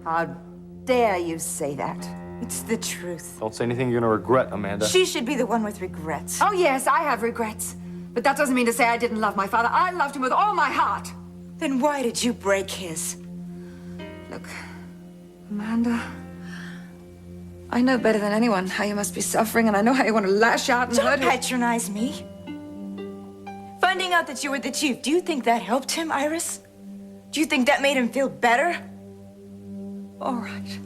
How dare you say that? It's the truth. Don't say anything you're gonna regret, Amanda. She should be the one with regrets. Oh, yes, I have regrets. But that doesn't mean to say I didn't love my father. I loved him with all my heart. Then why did you break his? Look, Amanda, I know better than anyone how you must be suffering, and I know how you want to lash out and hurt Don't him. patronize me. Finding out that you were the chief, do you think that helped him, Iris? Do you think that made him feel better? All right.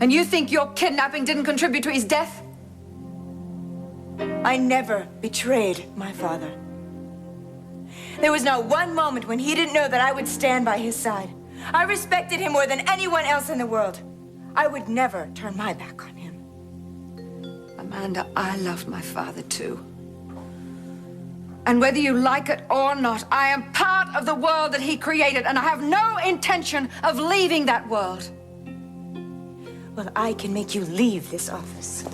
And you think your kidnapping didn't contribute to his death? I never betrayed my father. There was not one moment when he didn't know that I would stand by his side. I respected him more than anyone else in the world. I would never turn my back on him. Amanda, I loved my father too. And whether you like it or not, I am part of the world that he created, and I have no intention of leaving that world. Well, I can make you leave this office.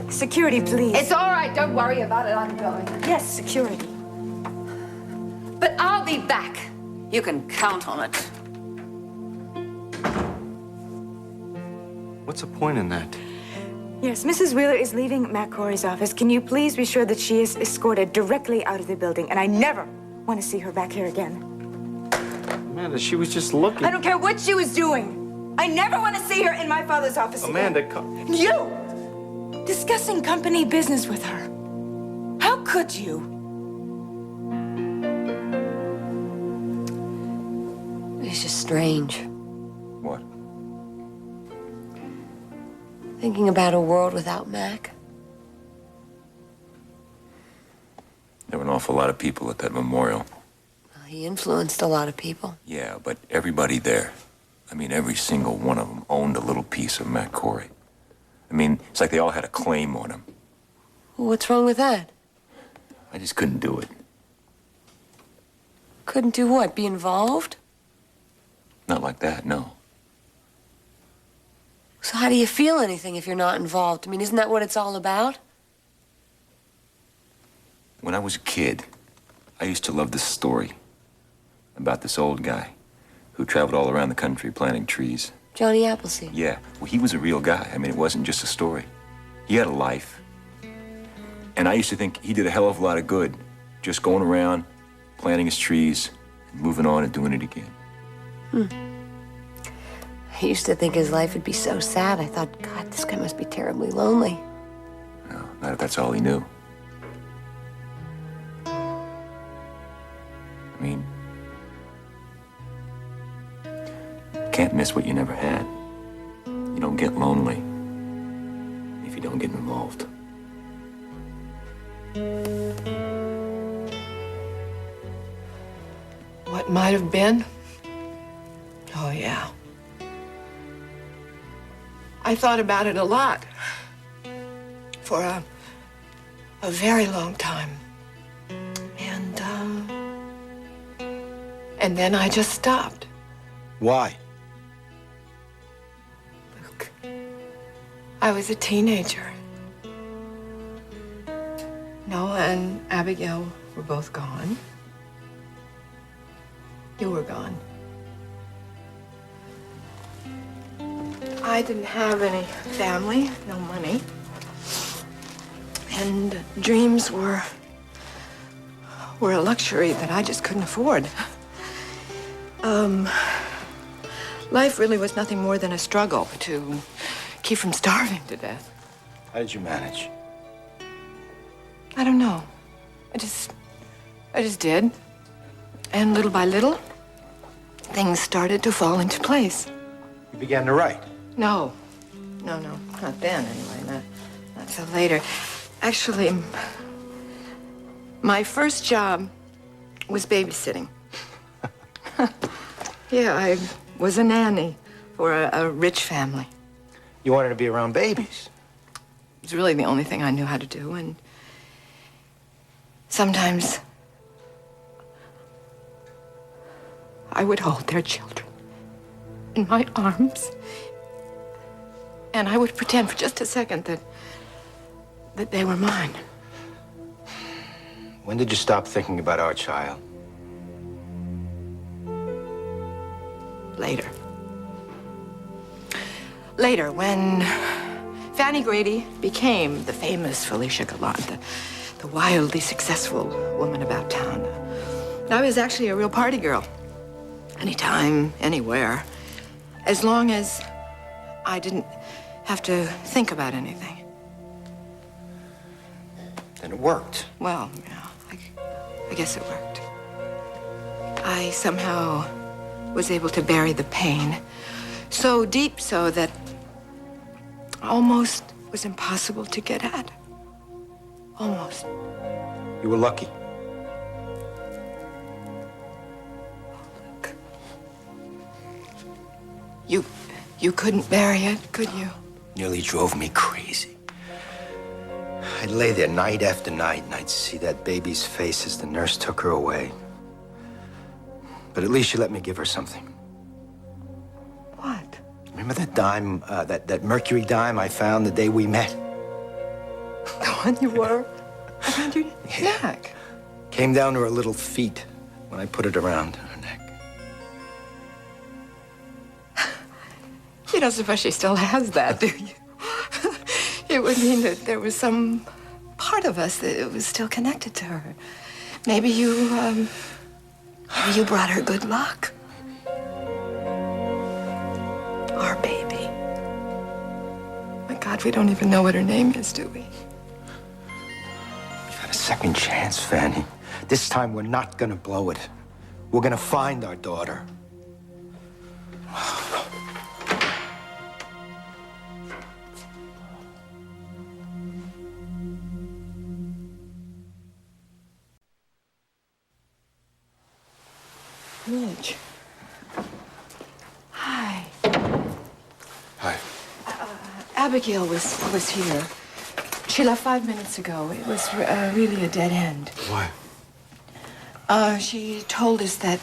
Security, please. It's all right. Don't worry about it. I'm going. Yes, security. But I'll be back. You can count on it. What's the point in that? Yes, Mrs. Wheeler is leaving Matt Cory's office. Can you please be sure that she is escorted directly out of the building? And I never want to see her back here again. Amanda, she was just looking. I don't care what she was doing. I never want to see her in my father's office Amanda, again. You! Discussing company business with her. How could you? It's just strange. What? Thinking about a world without Mac. There were an awful lot of people at that memorial. Well, he influenced a lot of people. Yeah, but everybody there, I mean, every single one of them owned a little piece of Matt Cory. I mean, it's like they all had a claim on him. Well, what's wrong with that? I just couldn't do it. Couldn't do what? Be involved? Not like that, no. So how do you feel anything if you're not involved? I mean, isn't that what it's all about? When I was a kid, I used to love this story about this old guy who traveled all around the country planting trees. Johnny Appleseed. Yeah, well, he was a real guy. I mean, it wasn't just a story. He had a life. And I used to think he did a hell of a lot of good, just going around, planting his trees, and moving on and doing it again. I used to think his life would be so sad. I thought, God, this guy must be terribly lonely. No, not if that's all he knew. I mean, you can't miss what you never had. You don't get lonely if you don't get involved. What might have been? Oh, yeah. I thought about it a lot. For a very long time. And then I just stopped. Why? Luke, I was a teenager. Noah and Abigail were both gone. You were gone. I didn't have any family, no money. And dreams were a luxury that I just couldn't afford. Life really was nothing more than a struggle to keep from starving to death. How did you manage? I don't know. I just did. And little by little, things started to fall into place. You began to write. No, not then anyway, not till later. Actually, my first job was babysitting. Yeah, I was a nanny for a rich family. You wanted to be around babies. It was really the only thing I knew how to do, and sometimes I would hold their children in my arms, and I would pretend for just a second that they were mine. When did you stop thinking about our child? Later. Later, when Fanny Grady became the famous Felicia Gallant, the wildly successful woman about town, I was actually a real party girl. Anytime, anywhere. As long as I didn't have to think about anything. Then it worked. Well, yeah, I guess it worked. I somehow was able to bury the pain so deep so that almost was impossible to get at. Almost. You were lucky. You couldn't bury it, could you? Nearly drove me crazy. I'd lay there night after night, and I'd see that baby's face as the nurse took her away. But at least she let me give her something. What? Remember that dime, that mercury dime I found the day we met? The one you wore around your neck. Came down to her little feet when I put it around her neck. You don't suppose she still has that, do you? It would mean that there was some part of us that was still connected to her. Maybe you brought her good luck. Our baby. My God, we don't even know what her name is, do we? We've had a second chance, Fanny. This time we're not gonna blow it. We're gonna find our daughter. Mitch. Hi. Hi. Abigail was here. She left 5 minutes ago. It was really a dead end. Why? She told us that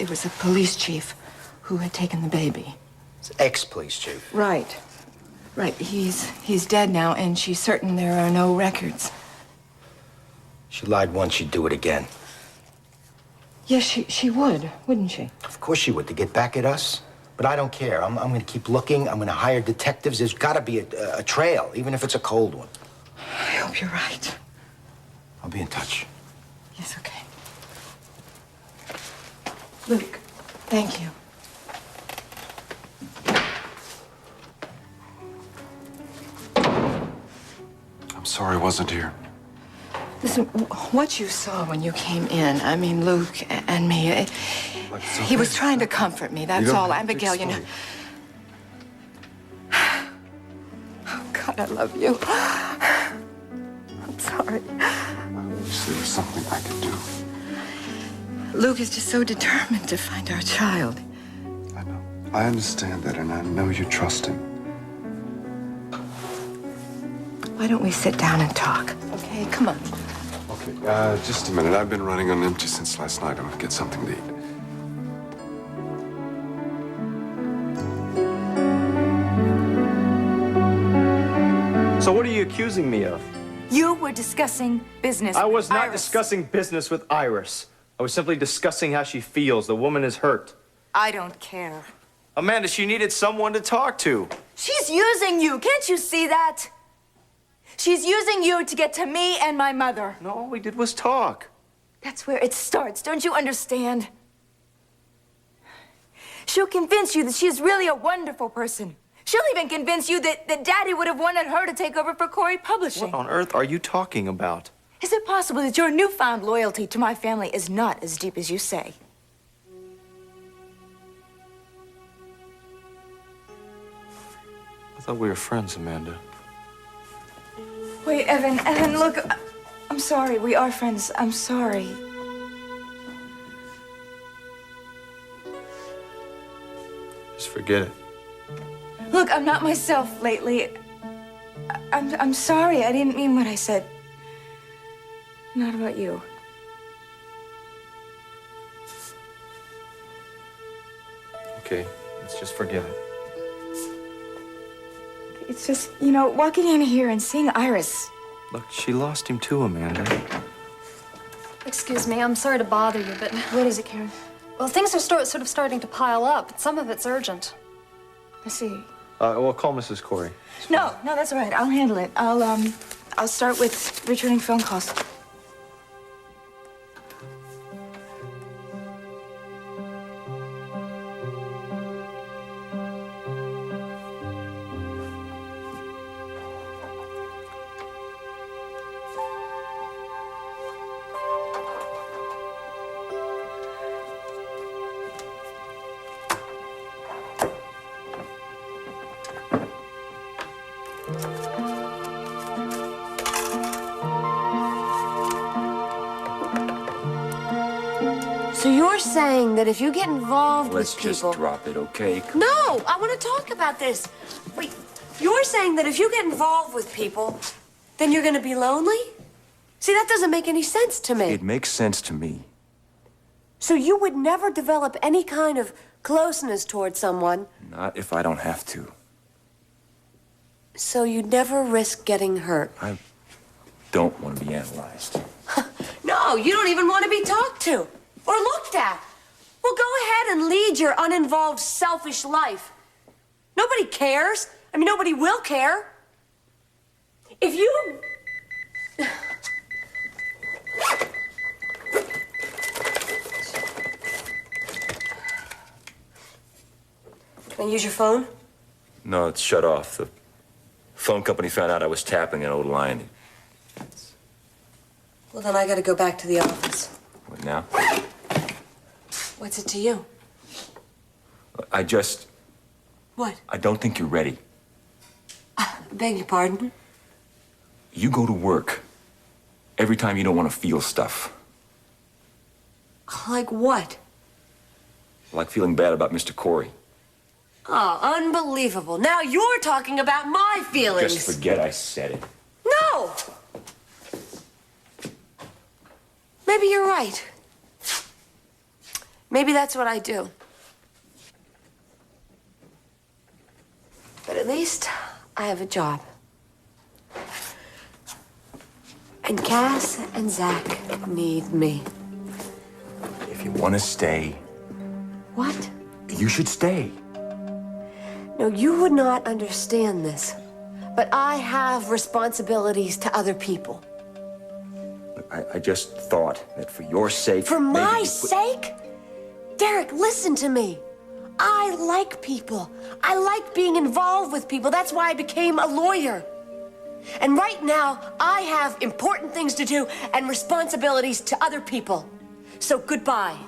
it was a police chief who had taken the baby. It's ex-police chief. Right. Right. He's dead now, and she's certain there are no records. She lied once, she'd do it again. Yes, she would, wouldn't she? Of course she would, to get back at us. But I don't care. I'm gonna keep looking. I'm gonna hire detectives. There's gotta be a trail, even if it's a cold one. I hope you're right. I'll be in touch. Yes, okay. Luke, thank you. I'm sorry I wasn't here. Listen, what you saw when you came in, I mean, Luke and me, he was trying to comfort me, that's all. Abigail, you know. Oh, God, I love you. I'm sorry. Obviously, there's something I can do. Luke is just so determined to find our child. I know. I understand that, and I know you trust him. Why don't we sit down and talk, okay? Come on. Okay, just a minute. I've been running on empty since last night. I'm gonna get something to eat. So what are you accusing me of? You were discussing business. I was not Iris. discussing business with Iris. I was simply discussing how she feels. The woman is hurt. I don't care. Amanda, she needed someone to talk to. She's using you. Can't you see that? She's using you to get to me and my mother. No, all we did was talk. That's where it starts. Don't you understand? She'll convince you that she's really a wonderful person. She'll even convince you that Daddy would have wanted her to take over for Cory Publishing. What on earth are you talking about? Is it possible that your newfound loyalty to my family is not as deep as you say? I thought we were friends, Amanda. Wait, Evan, look. I'm sorry. We are friends. I'm sorry. Just forget it. Look, I'm not myself lately. I'm sorry. I didn't mean what I said. Not about you. Okay, let's just forget it. It's just, you know, walking in here and seeing Iris. Look, she lost him too, Amanda. Excuse me, I'm sorry to bother you, but What is it, Karen? Well, things are sort of starting to pile up, but some of it's urgent. I see. Well, call Mrs. Cory. No, that's all right. I'll handle it. I'll start with returning phone calls. So you're saying that if you get involved Let's with just people... drop it, okay? No, I want to talk about this. Wait, you're saying that if you get involved with people, then you're going to be lonely? See, that doesn't make any sense to me. It makes sense to me. So you would never develop any kind of closeness towards someone? Not if I don't have to. So you'd never risk getting hurt? I don't want to be analyzed. No, you don't even want to be talked to or looked at. Well, go ahead and lead your uninvolved, selfish life. Nobody cares. I mean, nobody will care. If you... Can I use your phone? No, it's shut off. The phone company found out I was tapping an old line. Well, then I gotta go back to the office. What now? What's it to you? I just... What? I don't think you're ready. Beg your pardon? You go to work every time you don't want to feel stuff. Like what? Like feeling bad about Mr. Cory. Oh, unbelievable. Now you're talking about my feelings. Just forget I said it. No! Maybe you're right. Maybe that's what I do. But at least I have a job. And Cass and Zach need me. If you want to stay, What? you should stay. No, you would not understand this. But I have responsibilities to other people. Look, I just thought that for your sake... For maybe my you sake? Derek, listen to me. I like people. I like being involved with people. That's why I became a lawyer. And right now, I have important things to do and responsibilities to other people. So goodbye.